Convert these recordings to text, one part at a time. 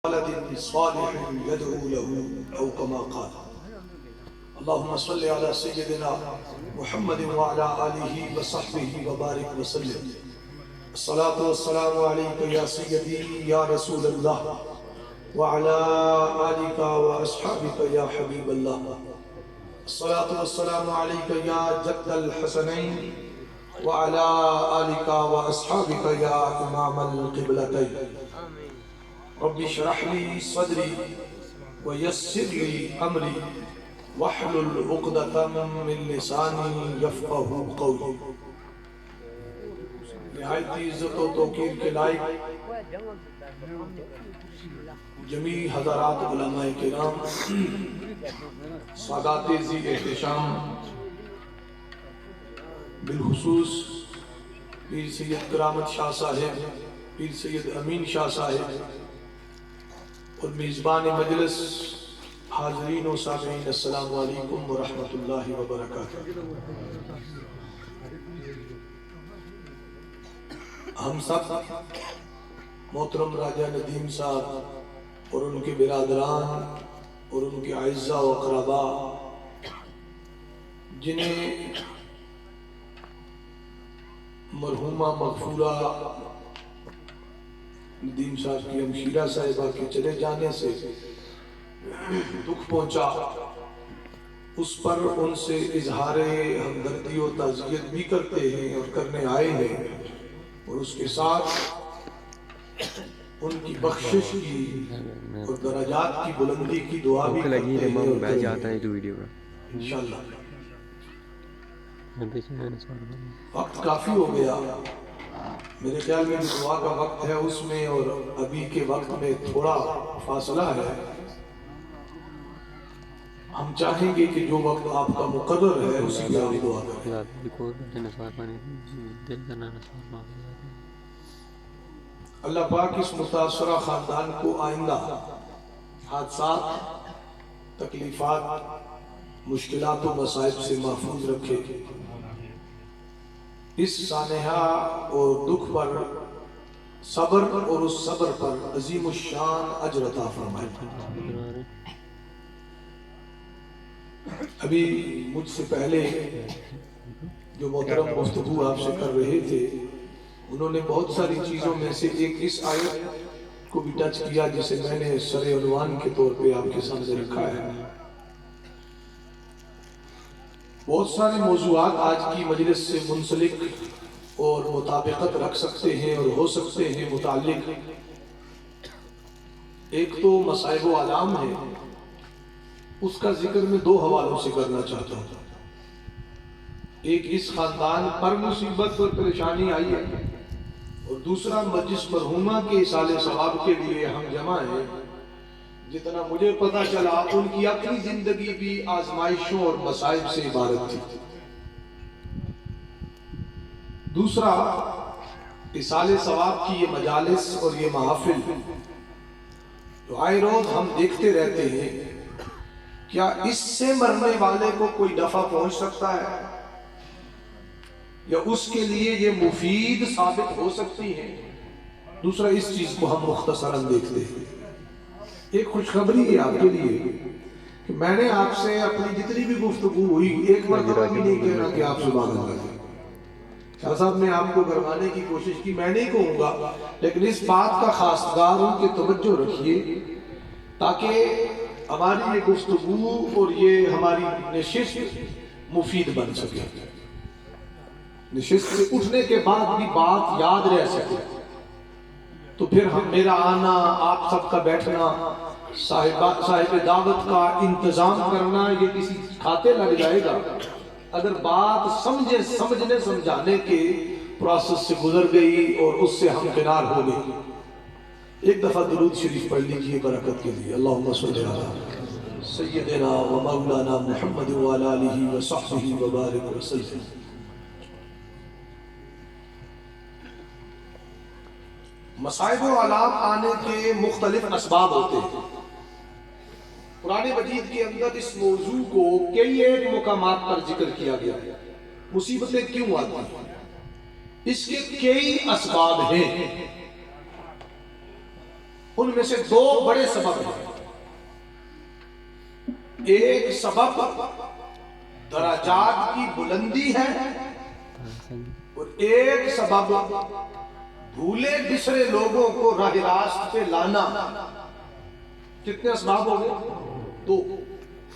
ولد صالح يدعو له أو كما قال. اللهم صل على سيدنا محمد وعلى آله وصحبه وبارك وسلم. الصلاة والسلام عليك يا سيدي يا رسول الله وعلى آلك وأصحابك يا حبيب الله. الصلاة والسلام عليك يا جد الحسنين وعلى آلك وأصحابك يا إمام القبلتين. رب اشرح لي صدري ويسر لي امري واحلل عقدة من لساني يفقهوا قولي. نہایت عزت و توقیر کے لائق جمیع حضرات علماء کرام، سادات ذی احتشام، بالخصوص پیر سید کرامت شاہ صاحب، پیر سید امین شاہ صاحب اور میزبان مجلس، حاضرین و سامعین، السلام علیکم ورحمۃ اللہ وبرکاتہ۔ ہم سب محترم راجہ ندیم صاحب اور ان کے برادران اور ان کے اعزاء و اقربا، جنہیں مرحومہ مغفورہ ندیم صاحب کی ہمشیرہ صاحبہ کے چلے جانے سے دکھ پہنچا، اس پر ان سے اظہار ہمدردی و تعزیت بھی کرتے ہیں اور کرنے آئے ہیں، اور اس کے ساتھ ان کی بخشش کی اور درجات کی بلندی کی دعا بھی کرتے ہیں اور کریں گے انشاءاللہ۔ وقت کافی ہو گیا، میرے خیال میں دعا کا وقت ہے اس میں، اور ابھی کے وقت میں تھوڑا فاصلہ ہے۔ ہم چاہیں گے کہ جو وقت آپ کا مقرر ہے اسی میں آپ دعا کریں۔ اللہ پاک اس متاثرہ خاندان کو آئندہ حادثات، تکلیفات، مشکلات و مصائب سے محفوظ رکھے، اس سانحہ اور دکھ پر صبر اور اس صبر پر عظیم الشان اجر عطا فرمائے۔ ابھی مجھ سے پہلے جو محترم گفتگو آپ سے کر رہے تھے، انہوں نے بہت ساری چیزوں میں سے ایک اس آیت کو بھی ٹچ کیا جسے میں نے سر عنوان کے طور پہ آپ کے سامنے رکھا ہے۔ بہت سارے موضوعات آج کی مجلس سے منسلک اور مطابقت رکھ سکتے ہیں اور ہو سکتے ہیں متعلق۔ ایک تو مصائب و آلام ہے، اس کا ذکر میں دو حوالوں سے کرنا چاہتا ہوں۔ ایک اس خاندان پر مصیبت اور پریشانی آئی ہے، اور دوسرا جس مرحومہ کے اصالِ ثواب کے لیے ہم جمع ہیں، جتنا مجھے پتا چلا ان کی اپنی زندگی بھی آزمائشوں اور مصائب سے عبارت تھی۔ دوسرا، اصالِ ثواب کی یہ مجالس اور یہ محافل تو آئے روز ہم دیکھتے رہتے ہیں، کیا اس سے مرنے والے کو کوئی نفع پہنچ سکتا ہے یا اس کے لیے یہ مفید ثابت ہو سکتی ہے؟ دوسرا، اس چیز کو ہم مختصراً دیکھتے ہیں۔ ایک خوشخبری ہے آپ کے لیے کہ میں نے آپ سے اپنی جتنی بھی گفتگو ہوئی ایک مرتبہ بھی نہیں کہنا کہ آپ سے بات کریں۔ شاہ صاحب نے آپ کو گرمانے کی کوشش کی، میں نہیں کہوں گا، لیکن اس بات کا خاصگاروں کی توجہ رکھیے تاکہ ہماری یہ گفتگو اور یہ ہماری نشست مفید بن سکے، نشست سے اٹھنے کے بعد بھی بات یاد رہ سکے۔ تو پھر میرا آنا، آپ سب کا بیٹھنا، صاحب دعوت کا انتظام کرنا، یہ کسی کھاتے لگ جائے گا اگر بات سمجھنے سمجھانے کے پروسیس سے گزر گئی اور اس سے ہم کنار ہو گئے۔ ایک دفعہ درود شریف پڑھ لیجئے برکت کے لیے۔ اللہم صلی علی سیدنا و مولانا محمد وعلی آلہ و صحبہ وبارک وسلم۔ مصائب و آلام آنے کے مختلف اسباب ہوتے ہیں۔ قرآن مجید کے اندر اس موضوع کو کئی ایک مقامات پر ذکر کیا گیا ہے۔ مصیبتیں کیوں آتی ہیں؟ اس کے کئی اسباب ہیں۔ ان میں سے دو بڑے سبب ہیں. ایک سبب درجات کی بلندی ہے اور ایک سبب بھولے بسرے لوگوں کو راہ راست پہ لانا. کتنے اسباب ہو گئے؟ دو.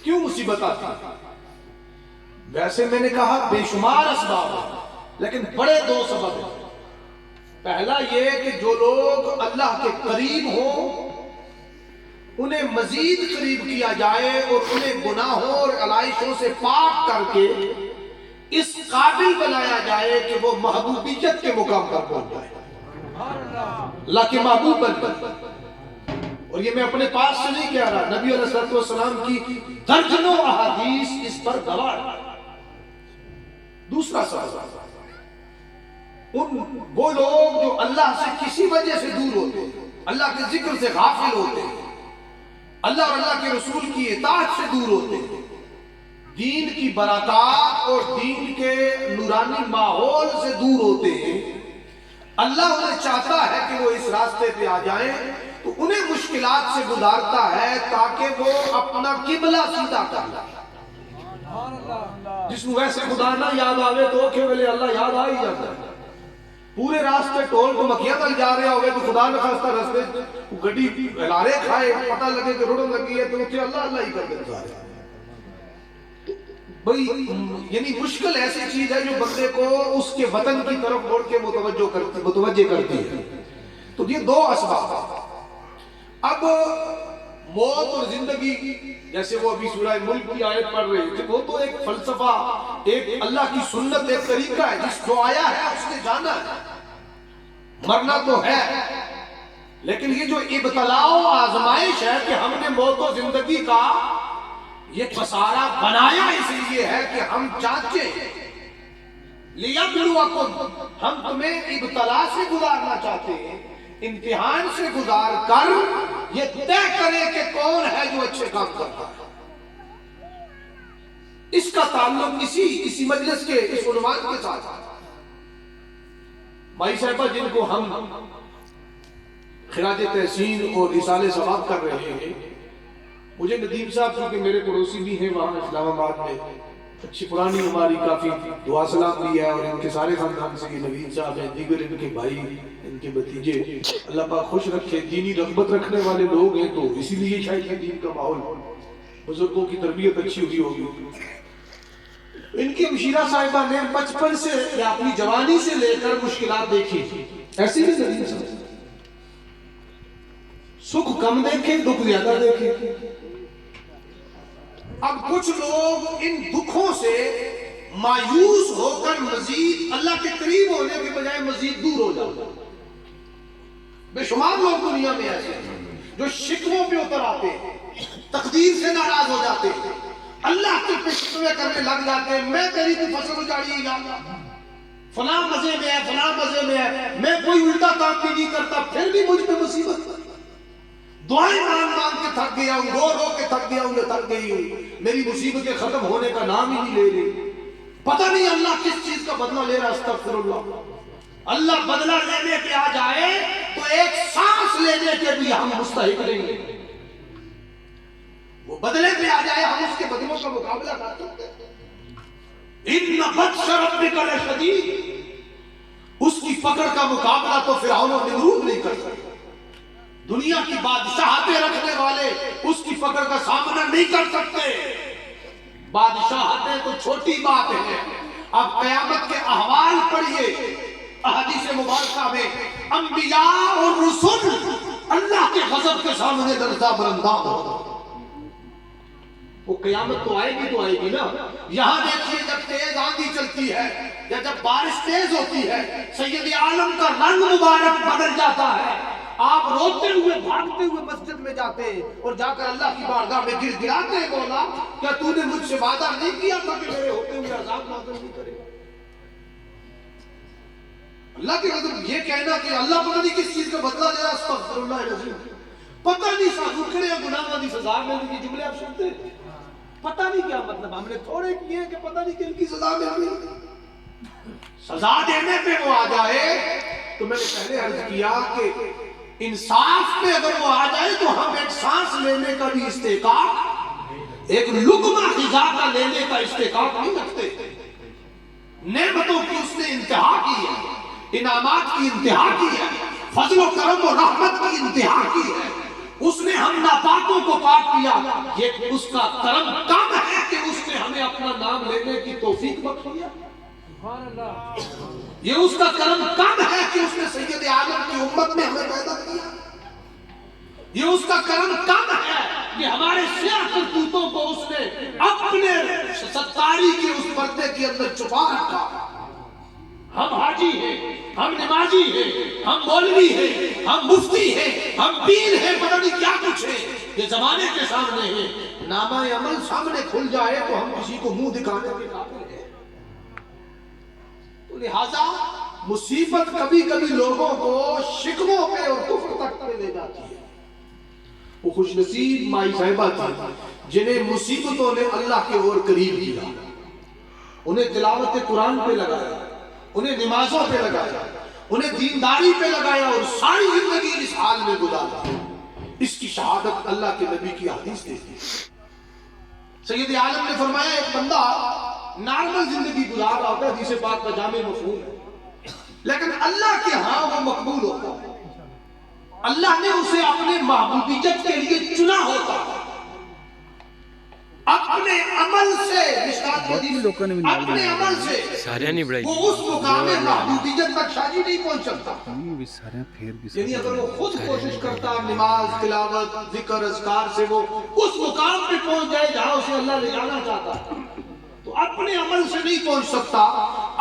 کیوں مصیبت آتی ہے؟ ویسے میں نے کہا بے شمار اسباب ہیں لیکن بڑے دو سبب ہیں. پہلا یہ کہ جو لوگ اللہ کے قریب ہوں انہیں مزید قریب کیا جائے اور انہیں گناہوں اور علائشوں سے پاک کر کے اس قابل بنایا جائے کہ وہ محبوبیت کے مقام پر پہنچ جائے، اللہ کے محبوب بن جائے. اور یہ میں اپنے پاس سے نہیں کہہ رہا، نبی علیہ السلام کی درجنوں احادیث اس پر گواہ ہے. دوسرا سبب وہ لوگ جو اللہ سے کسی وجہ سے دور ہوتے ہیں، اللہ کے ذکر سے غافل ہوتے ہیں، اللہ اور اللہ کے رسول کی اطاعت سے دور ہوتے ہیں، دین کی برکات اور دین کے نورانی ماحول سے دور ہوتے ہیں. اللہ انہیں چاہتا ہے کہ وہ اس راستے پہ آ جائیں تو انہیں مشکلات سے گزارتا ہے تاکہ وہ اپنا قبلہ سیدھا کر لیں. جس کو ویسے خدا نہ یاد آوے تو کہ ویلے اللہ یاد آ ہی جاتا ہے. پورے راستے ٹول تو مکھیاں تک جا رہے ہوئے تو خدا نہ خواستہ راستے گڈی ہلارے کھائے پتہ لگے کہ روڑوں لگی ہے تو اتنے اللہ اللہ ہی کر دیتا ہے. بھئی یعنی مشکل ایسی چیز ہے جو بندے کو اس کے وطن کی طرف موڑ کے متوجہ کرتی ہے. تو یہ دو اسباب ہیں. اب موت اور زندگی جیسے وہ ابھی سورہ ملک کی آیت پڑھ رہے تھے وہ تو ایک فلسفہ، ایک اللہ کی سنت، ایک طریقہ ہے. جس جو آیا ہے اس نے جانا ہے، مرنا تو ہے. لیکن یہ جو ابتلاء و آزمائش ہے کہ ہم نے موت و زندگی کا یہ خسارہ بنایا اس لیے ہے کہ ہم چاہتے لیبلوکم، ہم تمہیں ابتلاء سے گزارنا چاہتے ہیں، امتحان سے گزار کر یہ طے کرے کہ کون ہے جو اچھے کام کرتا ہے. اس کا تعلق اسی مجلس کے اس عنوان کے ساتھ. بھائی صاحبہ جن کو ہم خراج تحسین اور اصالِ ثواب کر رہے ہیں، مجھے ندیم صاحب کیونکہ میرے پڑوسی بھی ہیں وہاں اسلام آباد میں، اچھی پرانی ہماری کافی دعا سلام بھی ہے، اور ان کے سارے خاندان سے یہ نوید صاحب ہیں، دیگر ان کے بھائی، ان کے بھتیجے، اللہ پاک خوش رکھے. دینی رغبت رکھنے والے لوگ ہیں تو اسی لیے شاید یہ دین کا ماحول، بزرگوں کی تربیت اچھی ہوئی ہوگی. ان کی مشیرہ صاحبہ نے بچپن سے یا اپنی جوانی سے لے کر مشکلات دیکھی، ایسی بھی ندیم صاحب سکھ کم دیکھے دکھ زیادہ دیکھے. اب کچھ لوگ ان دکھوں سے مایوس ہو کر مزید اللہ کے قریب ہونے کے بجائے مزید دور ہو جاتے ہیں. بے شمار لوگ دنیا میں ایسے ہیں جو شکووں پہ اتر آتے ہیں، تقدیر سے ناراض ہو جاتے ہیں، اللہ کے پہ شکوے کرنے لگ جاتے ہیں. میں تیری کی فصل اجاڑی گا، فلاں مزے میں ہے، فلاں مزے میں ہے، میں کوئی الٹا کام بھی نہیں کرتا پھر بھی مجھ پہ مصیبت. دعائیں مانگ کے تھک گیا ہوں، رو رو کے تھک گیا ہوں، میں تھک گئی ہوں، میری مصیبتیں ختم ہونے کا نام ہی نہیں لے رہی. پتہ نہیں اللہ کس چیز کا بدلہ لے رہا. استغفر اللہ. اللہ بدلہ لینے پہ آ جائے تو ایک سانس لینے کے بھی ہم مستحق نہیں ہیں. وہ بدلے پہ آ جائے ہم اس کے بدلوں کا مقابلہ کر سکتے ہیں. ان بطش ربک لشدید، اس کی پکڑ کا مقابلہ تو فرعون اور نمرود نہیں کر سکتے. دنیا کی بادشاہتیں رکھنے والے اس کی پکڑ کا سامنا نہیں کر سکتے. بادشاہتیں تو چھوٹی بات ہے. اب قیامت کے احوال پڑھیے احادیث مبارکہ میں، انبیاء اور رسول اللہ کے غضب کے سامنے لرزہ برنداد ہو. وہ قیامت تو آئے گی نا. یہاں دیکھیے جب تیز آندھی چلتی ہے یا جب بارش تیز ہوتی ہے، سید عالم کا رنگ مبارک بدل جاتا ہے. آپ روتے ہوئے بھاگتے ہوئے مسجد میں جاتے ہیں اور جا کر اللہ کی بارگاہ میں گر گراتے ہیں، مولا کیا تو نے مجھ سے وعدہ نہیں کیا تھا کہ میرے ہوتے ہوئے عذاب نازل نہیں کرے گا؟ اللہ کے غضب یہ کہنا کہ اللہ پتہ نہیں کس چیز کا بدلہ دے رہا. استغفر اللہ العظیم. پتہ نہیں سازوکڑے یا گناہ دی سزا ملنے کی جملے آپ سنتے ہیں، پتہ نہیں کیا مطلب. ہم نے تھوڑے کیے کہ پتہ نہیں کن کی سزا ملنی. سزا دینے پہ وہ آ جائے تو میں نے پہلے عرض کیا کہ انصاف پہ اگر وہ آ جائے تو ہم ایک سانس لینے کا بھی استحقاق، ایک لقمہ غذا کا لینے کا استحقاق نہیں رکھتے۔ نعمتوں کی اس نے انتہا کی ہے، انعامات کی انتہا کی ہے، فضل و کرم و رحمت کی انتہا کی ہے۔ اس نے ہم ناپاکوں کو پاک کیا، یہ اس کا کرم کم ہے کہ اس نے ہمیں اپنا نام لینے کی توفیق بخشی ہے؟ یہ اس کا کرم کم ہے کہ اس نے سید عالم کی امت میں ہمیں پیدا کیا؟ یہ اس کا کرم کم ہے کہ ہمارے سیاہ کرتوتوں کو اس نے اپنے ستاری کے اس پردے کے اندر چھپا رکھا؟ ہم حاجی ہیں، ہم نمازی ہیں، ہم مولوی ہیں، ہم مفتی ہیں، ہم پیر ہیں، پتہ نہیں کیا کچھ ہے، یہ زمانے کے سامنے ہیں۔ نامہ عمل سامنے کھل جائے تو ہم کسی کو منہ دکھانے کے قابل ہیں۔ تو لہذا مصیبت کبھی کبھی لوگوں کو شکووں پہ اور کفر تک پہ لے جاتی ہے۔ وہ خوش نصیب مائی صاحبہ تھی جنہیں مصیبتوں نے اللہ کے اور قریب کیا، انہیں تلاوت قرآن پہ لگایا، انہیں نمازوں پہ لگایا، انہیں دینداری پہ لگایا اور ساری زندگی اس حال میں گزارا۔ اس کی شہادت اللہ کے نبی کی حدیث دیتی ہے۔ سید عالم نے فرمایا ایک بندہ نارمل زندگی گزار رہا ہوتا ہے، حدیث پاک کا جامع مفہوم ہے، لیکن اللہ کے ہاں وہ مقبول ہوتا ہے۔ اللہ نے اسے اپنے محبوبیت کے لیے چنا ہوتا ہے، اپنے عمل سے، اپنے عمل سے وہ اس مقام محبوبیت تک شادی نہیں پہنچ سکتا۔ یعنی اگر وہ خود کوشش کرتا نماز، تلاوت، ذکر، اذکار سے وہ اس مقام پہ پہنچ جائے جہاں اسے اللہ لے جانا چاہتا ہے، تو اپنے عمل سے نہیں پہنچ سکتا۔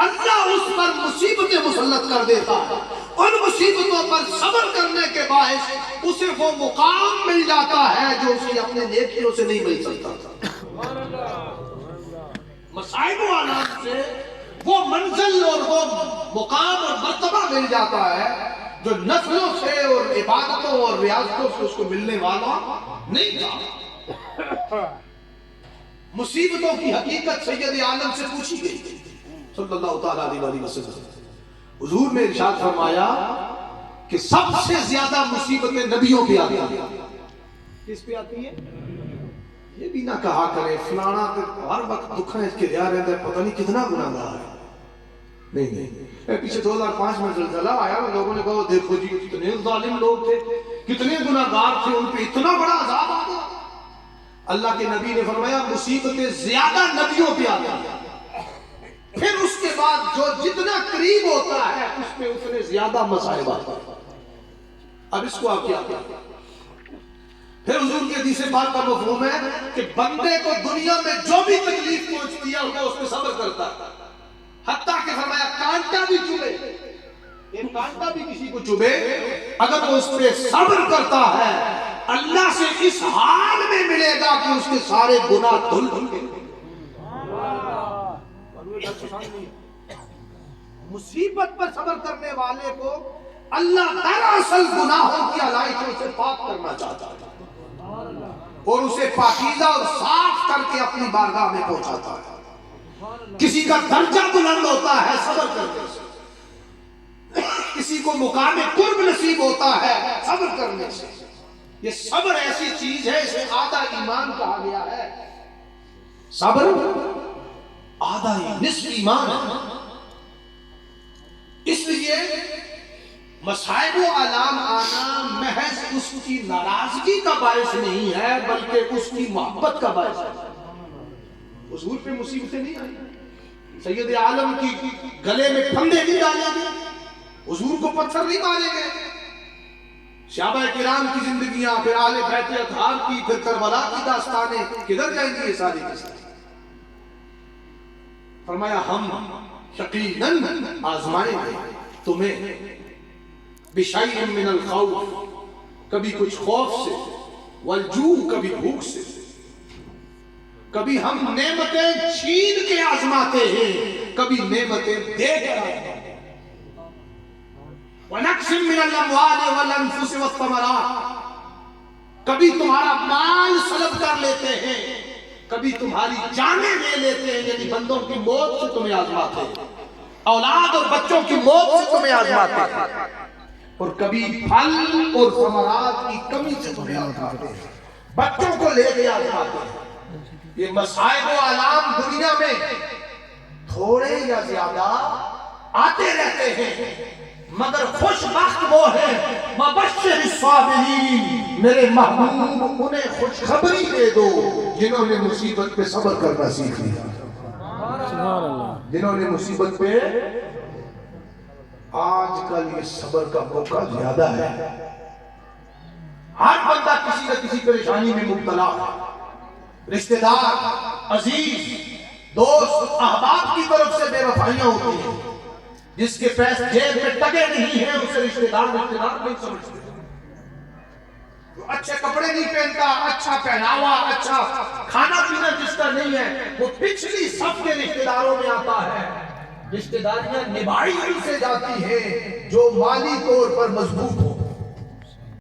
اللہ اس پر مصیبتیں مسلط کر دیتا ہے، ان مصیبتوں پر صبر کرنے کے باعث اسے وہ مقام مل جاتا ہے جو اسے اپنے نیکیوں سے نہیں مل سکتا تھا۔ مصائب و آلات سے وہ منزل اور وہ مقام اور مرتبہ مل جاتا ہے جو نسلوں سے اور عبادتوں اور ریاضتوں سے اس کو ملنے والا نہیں تھا۔ مصیبتوں کی حقیقت سید عالم سے پوچھی گئی صلی اللہ تعالیٰ علیہ وسلم۔ حضور نے ارشاد فرمایا کہ سب سے زیادہ مصیبتیں نبیوں پہ آتی ہیں۔ کس پہ آتی ہیں؟ یہ بھی نہ کہا کرے فلانا ہر وقت دکھیں اس کے لیا رہتا ہے، پتہ نہیں کتنا گناہ گار ہے۔ نہیں، پیچھے 2005 میں زلزلہ آیا، لوگوں نے کہا دیکھو جی کتنے ظالم لوگ تھے، کتنے گناہ گار تھے، ان پہ اتنا بڑا عذاب آ گیا۔ اللہ کے نبی نے فرمایا مصیبتیں زیادہ نبیوں پہ آتی ہیں، پھر اس کے بعد جو جتنا قریب ہوتا ہے اس پہ اتنے زیادہ مصائب آتے ہیں۔ اب اس کو آپ کیا کہتے ہیں؟ پھر حضور کی حدیث پاک کا مفہوم ہے کہ بندے کو دنیا میں جو بھی تکلیف پہنچتی ہے وہ اس پہ صبر کرتا ہے، حتیٰ کہ فرمایا کانٹا بھی چبھے، ایک کانٹا بھی کسی کو چبھے، اگر وہ اس پہ صبر کرتا ہے اللہ سے اس حال میں ملے گا کہ اس کے سارے گناہ دھل گئے۔ مصیبت پر صبر کرنے والے کو اللہ دراصل گناہوں کی علائقوں سے پاک کرنا چاہتا ہے اور اسے پاکیزہ اور صاف کر کے اپنی بارگاہ میں پہنچاتا ہے۔ کسی کا درجہ بلند ہوتا ہے صبر کرنے سے، کسی کو مقام قرب نصیب ہوتا ہے صبر کرنے سے۔ یہ صبر ایسی چیز ہے اسے آدھا ایمان کہا گیا ہے۔ صبر آدھا نصف ایمان ہے۔ اس لیے مصائب و آلام آنا محض اس کی ناراضگی کا باعث نہیں ہے بلکہ اس کی محبت کا باعث ہے۔ حضور پہ مصیبتیں نہیں آئی، سید عالم کی گلے میں پھندے نہیں ڈالے گئے، حضور کو پتھر نہیں مارے گئے، صحابہ کرام کی زندگیاں، پھر آل بیت اطہار کی، پھر کربلا کی داستانیں کدھر جائیں گی یہ ساری کے ساتھ؟ فرمایا ہم یقیناً آزمائیں گے تمہیں بشیء من الخوف، کبھی کچھ خوف سے، والجوع کبھی بھوک سے، کبھی ہم نعمتیں چھین کے آزماتے ہیں، کبھی نعمتیں دے کر آزماتے ہیں۔ وَنَقْسٍ مِّنَ الْأَمْوَالِ وَالْأَنفُسِ وَالثَّمَرَاتِ، کبھی تمہارا مال سلب کر لیتے ہیں، کبھی تمہاری جانیں لے لیتے ہیں، یعنی بندوں کی موت سے تمہیں آزماتے ہیں، اولاد اور بچوں کی موت سے تمہیں آزماتے ہیں۔ اور کبھی پھل اور ثمرات کی کمی سے تمہیں آزماتے ہیں، بچوں کو لے کے آزماتے ہیں۔ یہ مصائب و آلام دنیا میں تھوڑے یا زیادہ آتے رہتے ہیں، مگر خوش بخت وہ ہیں مبشر الصابرین، میرے محبوب انہیں خوشخبری دے دو جنہوں نے مصیبت پہ صبر کرنا سیکھ لیا، جنہوں نے مصیبت پہ۔ آج کل یہ صبر کا موقع زیادہ ہے، ہر بندہ کسی نہ کسی پریشانی میں مبتلا ہے، رشتہ دار، عزیز، دوست، احباب کی طرف سے بے وفائیاں ہوتی ہیں، جس کے پیسے جیب میں ٹکے نہیں ہیں اسے رشتہ دار نہیں سمجھتے، اچھے کپڑے نہیں پہنتا، اچھا پہناوا، اچھا کھانا پینا جس کا نہیں ہے، وہ پچھلی صف کے رشتہ داروں میں آتا ہے۔ رشتہ داریاں نبھائی ان سے جاتی ہیں جو مالی طور پر مضبوط ہو۔